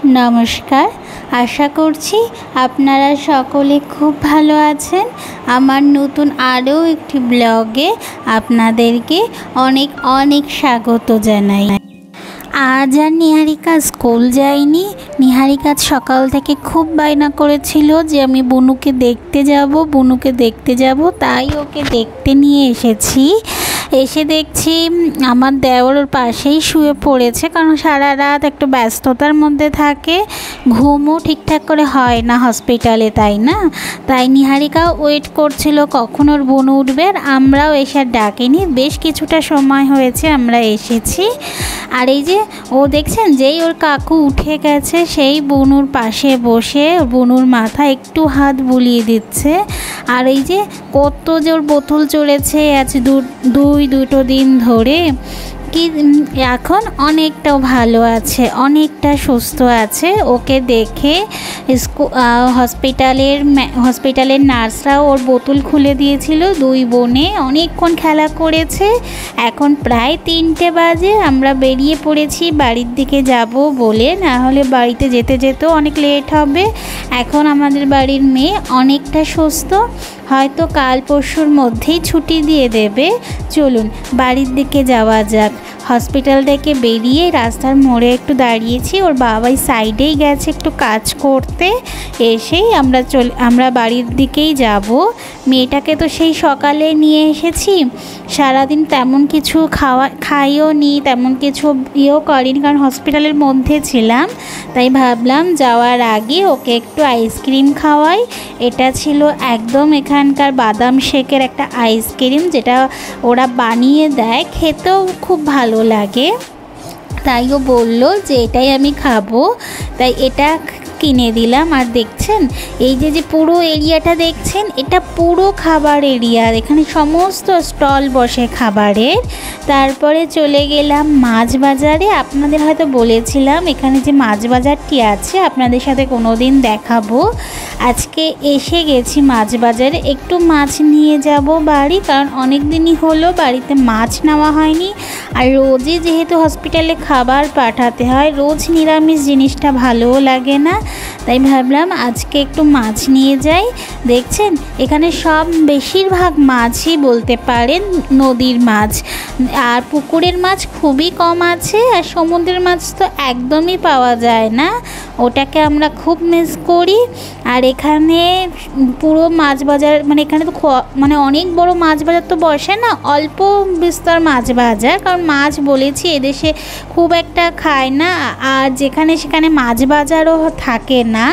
नमस्कार। आशा करছি আপনারা সকলে খুব ভালো আছেন। আমার নতুন আরও একটি ব্লগে আপনাদেরকে অনেক অনেক স্বাগত জানাই। আজ আর নিহারিকা স্কুল যায়নি। নিহারিকা সকাল থেকে খুব বায়না করেছিল যে আমি বুনুকে দেখতে যাব, তাই ওকে দেখতে নিয়ে এসেছি। এসে দেখছি আমার দেওর ওর পাশেই শুয়ে পড়েছে, কারণ সারা রাত একটু ব্যস্ততার মধ্যে থাকে, ঘুমও ঠিকঠাক করে হয় না হসপিটালে, তাই না? তাই নিহারিকা ওয়েট করছিল কখন ওর বোন উঠবে, আর আমরাও এসে ডাকিনি। বেশ কিছুটা সময় হয়েছে আমরা এসেছি। আর এই যে ও দেখছেন, যেই ওর কাকু উঠে গেছে সেই বুনুর পাশে বসে বুনুর মাথা একটু হাত বুলিয়ে দিচ্ছে। আর এই যে কত যে ওর বোতল চলেছে আজ দুটো দিন ধরে, কি এখন অনেকটাও ভালো আছে, অনেকটা সুস্থ আছে। ওকে দেখে হসপিটালের নার্সরা ওর বোতল খুলে দিয়েছিল। দুই বোনে অনেকক্ষণ খেলা করেছে। এখন প্রায় 3টে বাজে। আমরা বেরিয়ে পড়েছি বাড়ির দিকে যাব বলে, না হলে বাড়িতে যেতে অনেক লেট হবে। এখন আমাদের বাড়ির মেয়ে অনেকটা সুস্থ, হয়তো কাল পরশুর মধ্যেই ছুটি দিয়ে দেবে। চলুন বাড়ির দিকে যাওয়া যাক। হসপিটাল থেকে বেরিয়ে রাস্তার মোড়ে একটু দাঁড়িয়েছি, ওর বাবাই সাইডেই গেছে একটু কাজ করতে। এসেই আমরা বাড়ির দিকেই যাব। মেয়েটাকে তো সেই সকালে নিয়ে এসেছি, সারাদিন তেমন কিছু খাইও নি, তেমন কিছু ইয়েও করিনি, কারণ হসপিটালের মধ্যে ছিলাম। তাই ভাবলাম যাওয়ার আগে ওকে একটু আইসক্রিম খাওয়াই। এটা ছিল একদম এখানকার বাদাম শেকের একটা আইসক্রিম, যেটা ওরা বানিয়ে দেয়, খেতেও খুব ভালো লাগে। তাই ও বললো যে এটাই আমি খাবো, তাই এটা কিনে দিলাম। আর দেখছেন এই যে পুরো এরিয়াটা দেখছেন, এটা পুরো খাবার এরিয়া, এখানে সমস্ত স্টল বসে খাবারের। তারপরে চলে গেলাম মাছ বাজারে। আপনাদের হয়তো বলেছিলাম এখানে যে মাছ বাজারটি আছে আপনাদের সাথে কোনো দিন দেখাবো। আজকে এসে গেছি মাছ বাজারে, একটু মাছ নিয়ে যাব বাড়ি, কারণ অনেক দিনই হলো বাড়িতে মাছ নেওয়া হয়নি। আর রোজই যেহেতু হসপিটালে খাবার পাঠাতে হয়, রোজ নিরামিষ জিনিসটা ভালোও লাগে না, তাই ভাবলাম আজকে একটু মাছ নিয়ে যাই। দেখছেন এখানে সব বেশিরভাগ মাছই বলতে পারেন নদীর মাছ, আর পুকুরের মাছ খুবই কম আছে, আর সমুদ্রের মাছ তো একদমই পাওয়া যায় না, ওটাকে আমরা খুব মিস করি। আর এখানে পুরো মাছ বাজার, মানে এখানে তো অনেক বড় মাছ বাজার তো বসে না, অল্প বিস্তর মাছ বাজার, কারণ মাছ বলেছি এদেশে খুব একটা খায় না। আর যেখানে সেখানে মাছ বাজারও থাকে না,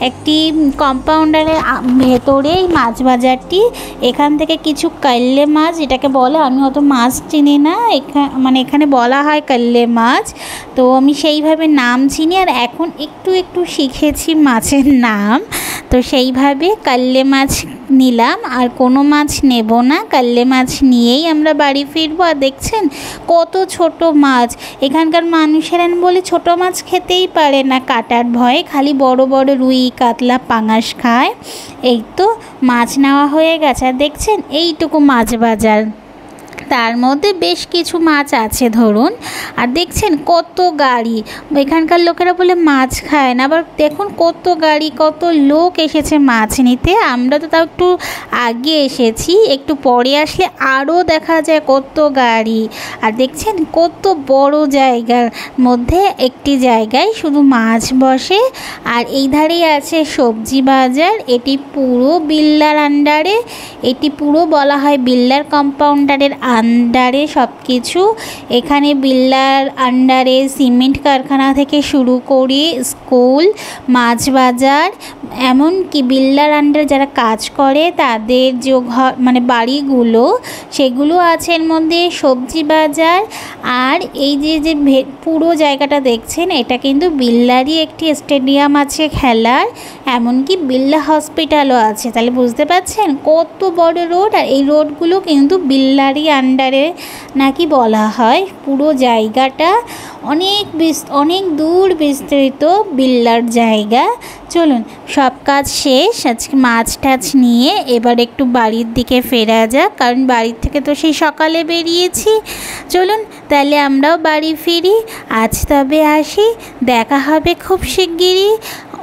একটি কম্পাউন্ডারের ভেতরেই মাছ বাজারটি। এখান থেকে কিছু কাল্লে মাছ, এটাকে বলে, আমি অত মাছ চিনি না, এখানে বলা হয় কাল্লে মাছ, তো আমি সেইভাবে নাম চিনি। আর এখন একটু শিখেছি মাছের নাম, তো সেইভাবে কাল্লে মাছ নিলাম, আর কোনো মাছ নেব না, কাল্লে মাছ নিয়েই আমরা বাড়ি ফিরবো। আর দেখছেন কত ছোট মাছ, এখানকার মানুষেরা বলে ছোট মাছ খেতেই পারে না কাটার ভয়ে, খালি বড় বড় রুই কাতলা পাঙাশ খায়। এই তো মাছ নেওয়া হয়ে গেছে। আর দেখছেন এইটুকু মাছ বাজার, তার মধ্যে বেশ কিছু মাছ আছে ধরুন। আর দেখছেন কত গাড়ি, এখানকার লোকেরা বলে মাছ খায় না, আবার দেখুন কত গাড়ি, কত লোক এসেছে মাছ নিতে। আমরা তো তাও একটু আগে এসেছি, একটু পরে আসলে আরও দেখা যায় কত গাড়ি। আর দেখছেন কত বড় জায়গার মধ্যে একটি জায়গায় শুধু মাছ বসে। আর এই ধারেই আছে সবজি বাজার, এটি পুরো বিল্লার আন্ডারে, এটি পুরো বলা হয় বিল্লার কম্পাউন্ডারের আন্ডারে সব কিছু। এখানে বিল্লার আন্ডারে সিমেন্ট কারখানা থেকে শুরু করে স্কুল, মাছ বাজার, এমনকি বিল্লার আন্ডারে যারা কাজ করে তাদের যে ঘর, মানে বাড়িগুলো, সেগুলো আছে এর মধ্যে, সবজি বাজার। আর এই যে পুরো জায়গাটা দেখছেন, এটা কিন্তু বিল্লারই একটি স্টেডিয়াম আছে খেলার, এমনকি বিল্লা হসপিটালও আছে। তাহলে বুঝতে পারছেন কত বড় রোড, আর এই রোডগুলো কিন্তু বিল্লারই আন্ডারে নাকি বলা হয়। পুরো জায়গাটা অনেক দূর বিস্তৃত বিল্লার জায়গা। চলুন, সব কাজ শেষ, আজকে মাছ টাছ নিয়ে এবার একটু বাড়ির দিকে ফেরা যাক, কারণ বাড়ির থেকে তো সেই সকালে বেরিয়েছি। চলুন তাহলে আমরাও বাড়ি ফিরি। আজ তবে আসি, দেখা হবে খুব শিগগিরই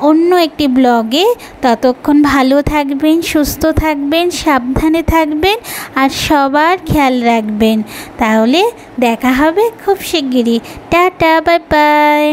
অন্য একটি ব্লগে। ততক্ষণ ভালো থাকবেন, সুস্থ থাকবেন, সাবধানে থাকবেন আর সবার খেয়াল রাখবেন। তাহলে দেখা হবে খুব শিগগিরই। Tata, bye bye.